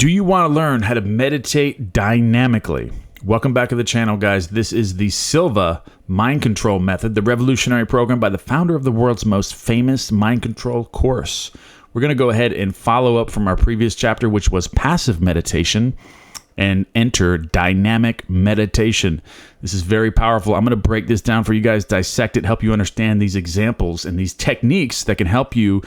Do you want to learn how to meditate dynamically? Welcome back to the channel, guys. This is the Silva mind control method, the revolutionary program by the founder of the world's most famous mind control course. We're going to go ahead and follow up from our previous chapter, which was passive meditation, and enter dynamic meditation. This is very powerful. I'm going to break this down for you guys, dissect it, help you understand these examples and these techniques that can help you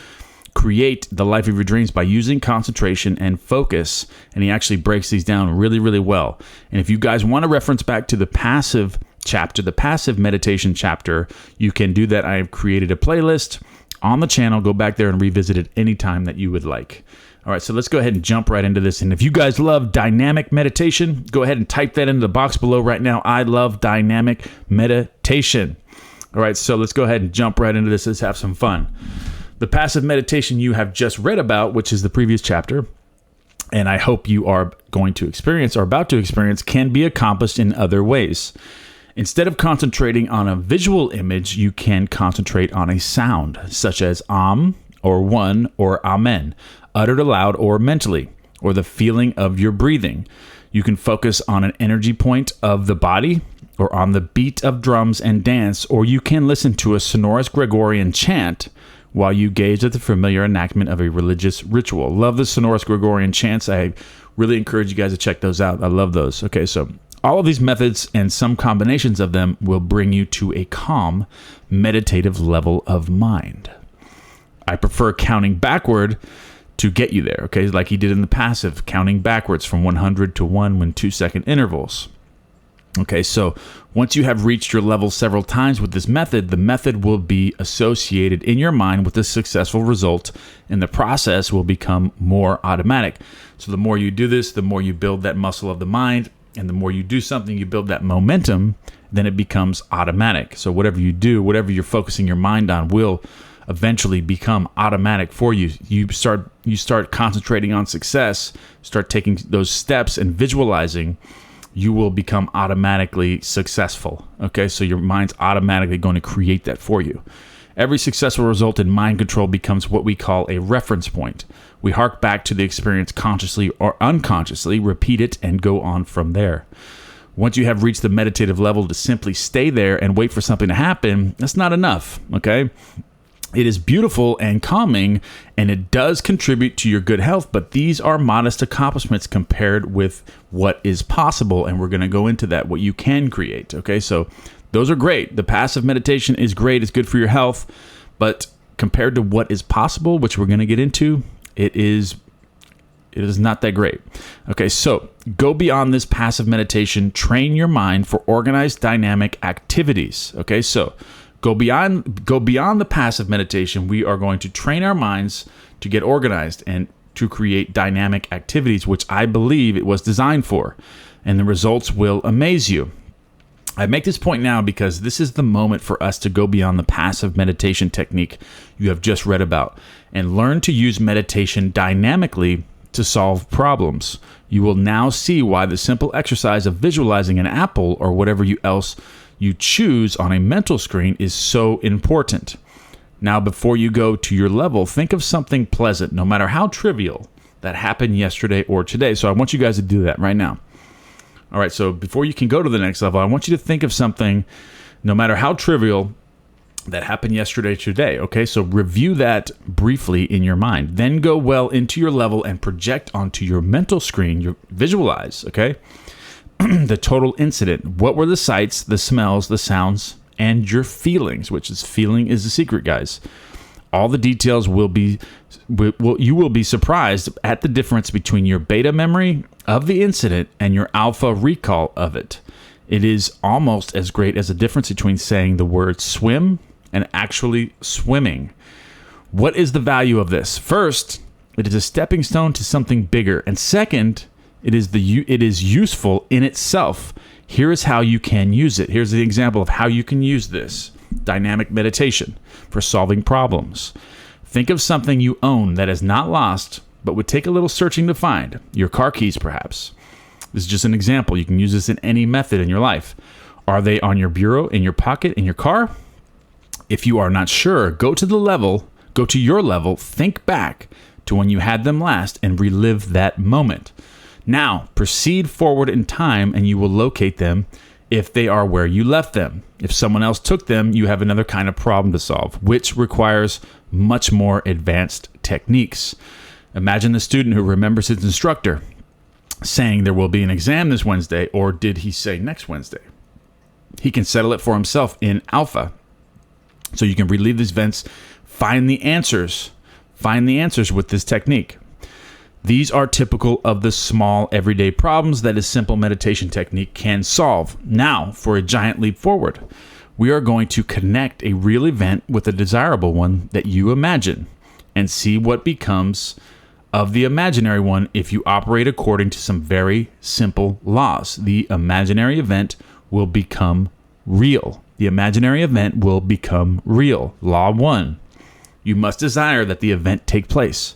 create the life of your dreams by using concentration and focus. And he actually breaks these down really, really well. And if you guys want to reference back to the passive chapter, the passive meditation chapter, you can do that. I have created a playlist on the channel. Go back there and revisit it anytime that you would like. All right, so let's go ahead and jump right into this. And if you guys love dynamic meditation, go ahead and type that into the box below right now. I love dynamic meditation. All right, so let's go ahead and jump right into this. Let's have some fun. The passive meditation you have just read about, which is the previous chapter, and I hope you are going to experience or about to experience, can be accomplished in other ways. Instead of concentrating on a visual image, you can concentrate on a sound, such as or one or amen, uttered aloud or mentally, or the feeling of your breathing. You can focus on an energy point of the body or on the beat of drums and dance, or you can listen to a sonorous Gregorian chant while you gaze at the familiar enactment of a religious ritual. Love the sonorous Gregorian chants. I really encourage you guys to check those out. I love those. Okay, so all of these methods and some combinations of them will bring you to a calm, meditative level of mind. I prefer counting backward to get you there, okay? Like he did in the passive, counting backwards from 100 to 1 in 2-second intervals. Okay, so once you have reached your level several times with this method, the method will be associated in your mind with a successful result, and the process will become more automatic. So the more you do this, the more you build that muscle of the mind, and the more you do something, you build that momentum, then it becomes automatic. So whatever you do, whatever you're focusing your mind on will eventually become automatic for you. You start concentrating on success, start taking those steps and visualizing, you will become automatically successful. Okay, so your mind's automatically going to create that for you. Every successful result in mind control becomes what we call a reference point. We hark back to the experience consciously or unconsciously, repeat it, and go on from there. Once you have reached the meditative level, to simply stay there and wait for something to happen, that's not enough, okay? It is beautiful and calming, and it does contribute to your good health, but these are modest accomplishments compared with what is possible, and we're going to go into that, what you can create, okay? So those are great. The passive meditation is great. It's good for your health, but compared to what is possible, which we're going to get into, it is not that great. Okay, so go beyond this passive meditation. Train your mind for organized, dynamic activities, okay? So Go beyond the passive meditation. We are going to train our minds to get organized and to create dynamic activities, which I believe it was designed for, and the results will amaze you. I make this point now because this is the moment for us to go beyond the passive meditation technique you have just read about and learn to use meditation dynamically to solve problems. You will now see why the simple exercise of visualizing an apple or whatever else you choose on a mental screen is so important. Now, before you go to your level, think of something pleasant, no matter how trivial, that happened yesterday or today. So I want you guys to do that right now. All right, so before you can go to the next level, I want you to think of something, no matter how trivial, that happened yesterday or today. Okay, so review that briefly in your mind. Then go well into your level and project onto your mental screen, visualize, okay? The total incident. What were the sights, the smells, the sounds, and your feelings, which is feeling is the secret, guys. All the details you will be surprised at the difference between your beta memory of the incident and your alpha recall of it. It is almost as great as the difference between saying the word swim and actually swimming. What is the value of this? First, it is a stepping stone to something bigger. And second, it is useful in itself. Here is how you can use it. Here's the example of how you can use this dynamic meditation for solving problems. Think of something you own that is not lost, but would take a little searching to find. Your car keys, perhaps. This is just an example. You can use this in any method in your life. Are they on your bureau, in your pocket, in your car? If you are not sure, go to your level, think back to when you had them last and relive that moment. Now, proceed forward in time and you will locate them if they are where you left them. If someone else took them, you have another kind of problem to solve, which requires much more advanced techniques. Imagine the student who remembers his instructor saying there will be an exam this Wednesday, or did he say next Wednesday? He can settle it for himself in alpha. So you can relive these events, find the answers with this technique. These are typical of the small everyday problems that a simple meditation technique can solve. Now, for a giant leap forward, we are going to connect a real event with a desirable one that you imagine and see what becomes of the imaginary one if you operate according to some very simple laws. The imaginary event will become real. The imaginary event will become real. Law 1. You must desire that the event take place.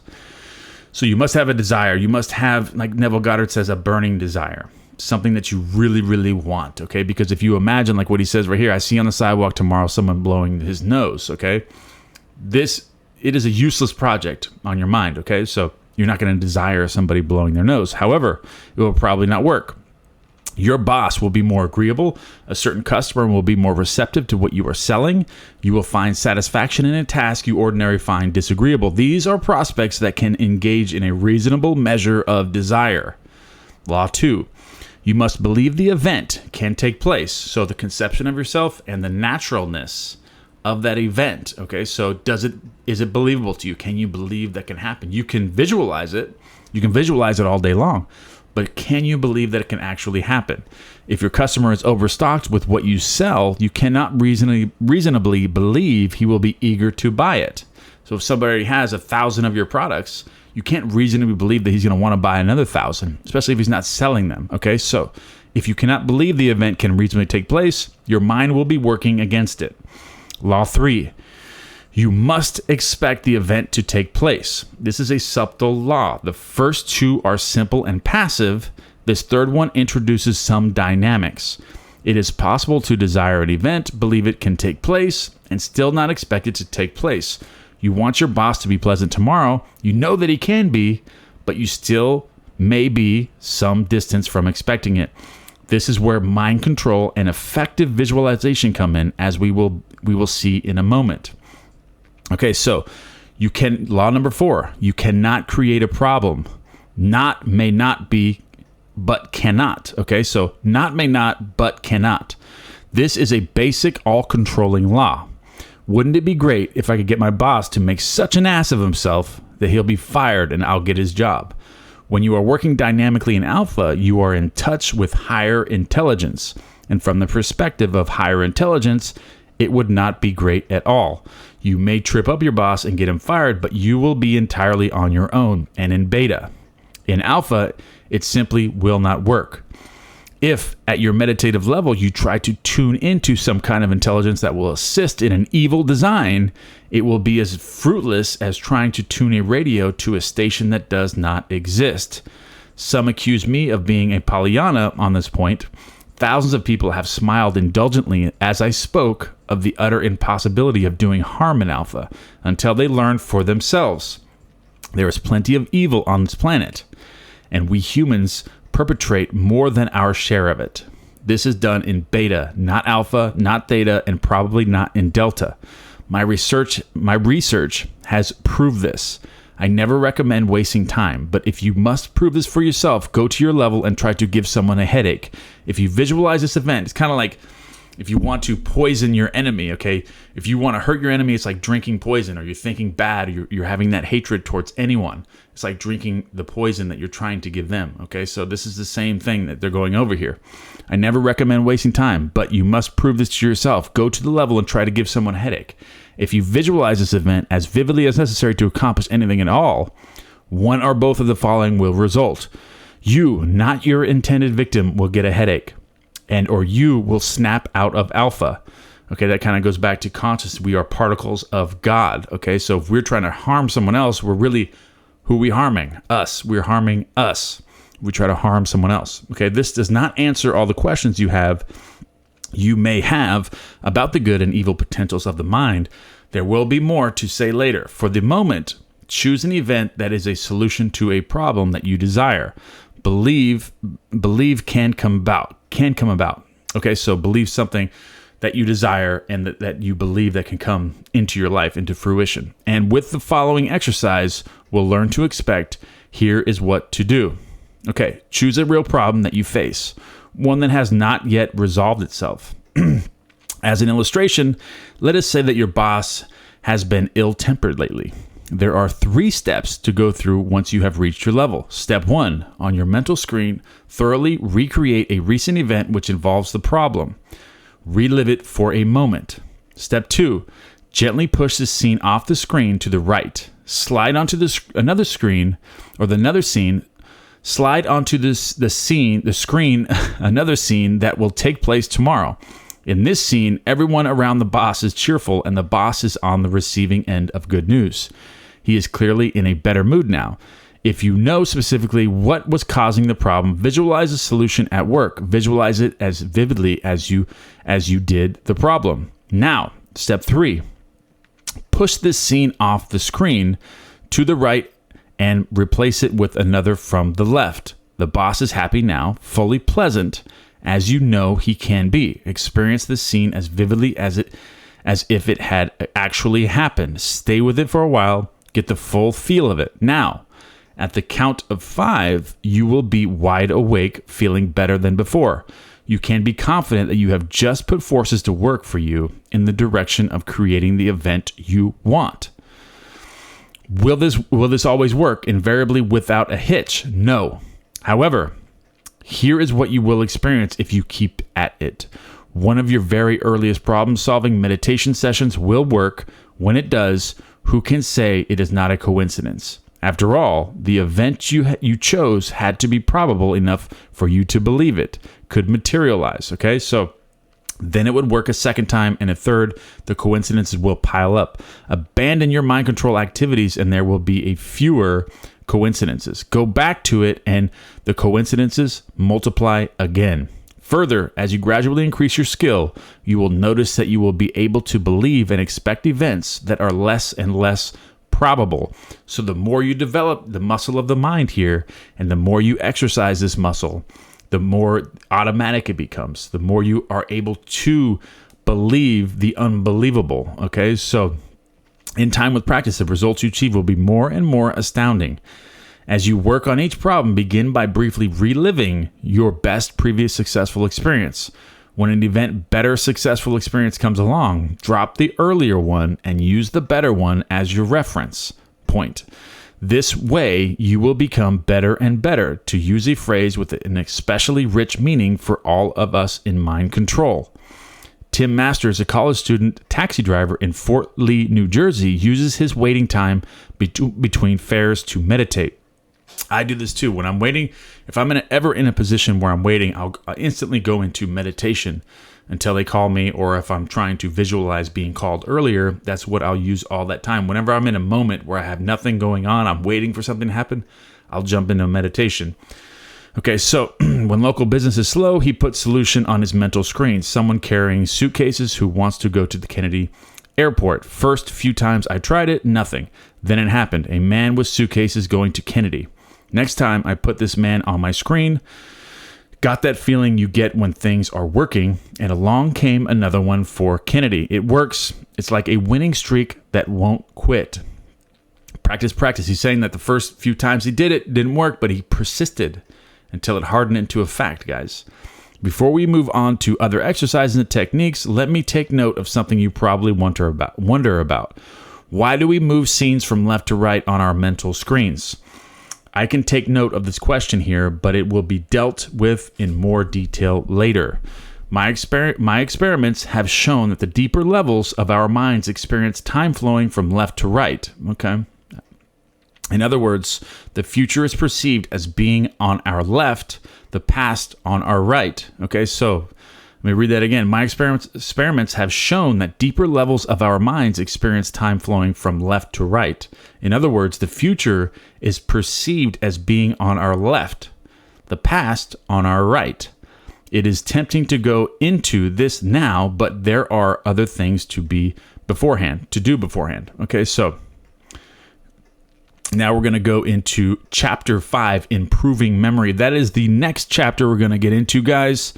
So you must have a desire. You must have, like Neville Goddard says, a burning desire. Something that you really, really want, okay? Because if you imagine, like what he says right here, I see on the sidewalk tomorrow someone blowing his nose, okay? It is a useless project on your mind, okay? So you're not going to desire somebody blowing their nose. However, it will probably not work. Your boss will be more agreeable. A certain customer will be more receptive to what you are selling. You will find satisfaction in a task you ordinarily find disagreeable. These are prospects that can engage in a reasonable measure of desire. Law 2. You must believe the event can take place. So the conception of yourself and the naturalness of that event. Okay, so is it believable to you? Can you believe that can happen? You can visualize it. You can visualize it all day long. But can you believe that it can actually happen? If your customer is overstocked with what you sell, you cannot reasonably believe he will be eager to buy it. So if somebody has 1,000 of your products, you can't reasonably believe that he's going to want to buy another 1,000, especially if he's not selling them. Okay, so if you cannot believe the event can reasonably take place, your mind will be working against it. Law 3. You must expect the event to take place. This is a subtle law. The first two are simple and passive. This third one introduces some dynamics. It is possible to desire an event, believe it can take place, and still not expect it to take place. You want your boss to be pleasant tomorrow. You know that he can be, but you still may be some distance from expecting it. This is where mind control and effective visualization come in, as we will see in a moment. Okay, so law number 4, you cannot create a problem. Not may not be, but cannot. Okay, so not may not, but cannot. This is a basic all-controlling law. Wouldn't it be great if I could get my boss to make such an ass of himself that he'll be fired and I'll get his job? When you are working dynamically in alpha, you are in touch with higher intelligence. And from the perspective of higher intelligence, it would not be great at all. You may trip up your boss and get him fired, but you will be entirely on your own and in beta. In alpha, it simply will not work. If at your meditative level you try to tune into some kind of intelligence that will assist in an evil design, it will be as fruitless as trying to tune a radio to a station that does not exist. Some accuse me of being a Pollyanna on this point. Thousands of people have smiled indulgently as I spoke of the utter impossibility of doing harm in alpha until they learn for themselves. There is plenty of evil on this planet, and we humans perpetrate more than our share of it. This is done in beta, not alpha, not theta, and probably not in delta. My research has proved this. I never recommend wasting time, but if you must prove this for yourself, go to your level and try to give someone a headache. If you visualize this event, it's kind of like if you want to poison your enemy, okay? If you want to hurt your enemy, it's like drinking poison, or you're thinking bad, or you're having that hatred towards anyone. It's like drinking the poison that you're trying to give them, okay? So this is the same thing that they're going over here. I never recommend wasting time, but you must prove this to yourself. Go to the level and try to give someone a headache. If you visualize this event as vividly as necessary to accomplish anything at all, one or both of the following will result. You, not your intended victim, will get a headache, or you will snap out of alpha. Okay, that kind of goes back to consciousness. We are particles of God. Okay, so if we're trying to harm someone else, we're really, who are we harming? Us. We're harming us. We try to harm someone else. Okay, this does not answer all the questions you may have about the good and evil potentials of the mind. There will be more to say later. For the moment, Choose an event that is a solution to a problem that you desire. Believe can come about. Okay, so believe something that you desire and that you believe that can come into your life, into fruition. And with the following exercise, we'll learn to expect. Here is what to do. Okay, choose a real problem that you face, one that has not yet resolved itself. As an illustration, let us say that your boss has been ill-tempered lately. There are 3 steps to go through once you have reached your level. Step 1, on your mental screen, thoroughly recreate a recent event which involves the problem. Relive it for a moment. Step 2, gently push the scene off the screen to the right. Slide onto another screen, slide onto the screen, another scene that will take place tomorrow. In this scene, everyone around the boss is cheerful and the boss is on the receiving end of good news. He is clearly in a better mood now. If you know specifically what was causing the problem, visualize the solution at work. Visualize it as vividly as you did the problem. Now, step 3. Push this scene off the screen to the right and replace it with another from the left. The boss is happy now, fully pleasant, as you know he can be. Experience the scene as vividly as if it had actually happened. Stay with it for a while. Get the full feel of it. Now, at the count of 5, you will be wide awake, feeling better than before. You can be confident that you have just put forces to work for you in the direction of creating the event you want. Will this always work? Invariably without a hitch? No. However, here is what you will experience if you keep at it. One of your very earliest problem-solving meditation sessions will work. When it does, who can say it is not a coincidence? After all, the event you chose had to be probable enough for you to believe it could materialize. Okay, so then it would work a second time and a third. The coincidences will pile up. Abandon your mind control activities and there will be a fewer coincidences. Go back to it and the coincidences multiply again. Further, as you gradually increase your skill, you will notice that you will be able to believe and expect events that are less and less probable. So the more you develop the muscle of the mind here, and the more you exercise this muscle, the more automatic it becomes, the more you are able to believe the unbelievable. Okay, so in time with practice, the results you achieve will be more and more astounding. As you work on each problem, begin by briefly reliving your best previous successful experience. When an event better successful experience comes along, drop the earlier one and use the better one as your reference point. This way, you will become better and better, to use a phrase with an especially rich meaning for all of us in mind control. Tim Masters, a college student taxi driver in Fort Lee, New Jersey, uses his waiting time between fares to meditate. I do this too. When I'm waiting, if I'm ever in a position where I'm waiting, I'll instantly go into meditation until they call me, or if I'm trying to visualize being called earlier, that's what I'll use all that time. Whenever I'm in a moment where I have nothing going on, I'm waiting for something to happen, I'll jump into meditation. Okay, so when local business is slow, he puts solution on his mental screen. Someone carrying suitcases who wants to go to the Kennedy Airport. First few times I tried it, nothing. Then it happened. A man with suitcases going to Kennedy. Next time I put this man on my screen, got that feeling you get when things are working, and along came another one for Kennedy. It works. It's like a winning streak that won't quit. Practice, practice. He's saying that the first few times he did it didn't work, but he persisted until it hardened into a fact, guys. Before we move on to other exercises and techniques, let me take note of something you probably wonder about. Why do we move scenes from left to right on our mental screens? I can take note of this question here, but it will be dealt with in more detail later. My experiments have shown that the deeper levels of our minds experience time flowing from left to right. Okay. In other words, the future is perceived as being on our left, the past on our right. Okay, so let me read that again. My experiments have shown that deeper levels of our minds experience time flowing from left to right. In other words, the future is perceived as being on our left, the past on our right. It is tempting to go into this now, but there are other things to do beforehand. Okay, so Now we're going to go into chapter 5, improving memory. That is the next chapter we're going to get into, guys.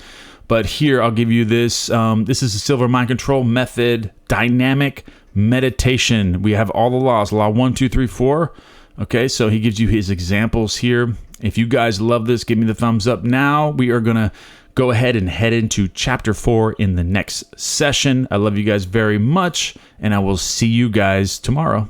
But here I'll give you this. This is the Silva mind control method, dynamic meditation. We have all the laws, law 1, 2, 3, 4. Okay, so he gives you his examples here. If you guys love this, give me the thumbs up. Now we are going to go ahead and head into chapter 4 in the next session. I love you guys very much, and I will see you guys tomorrow.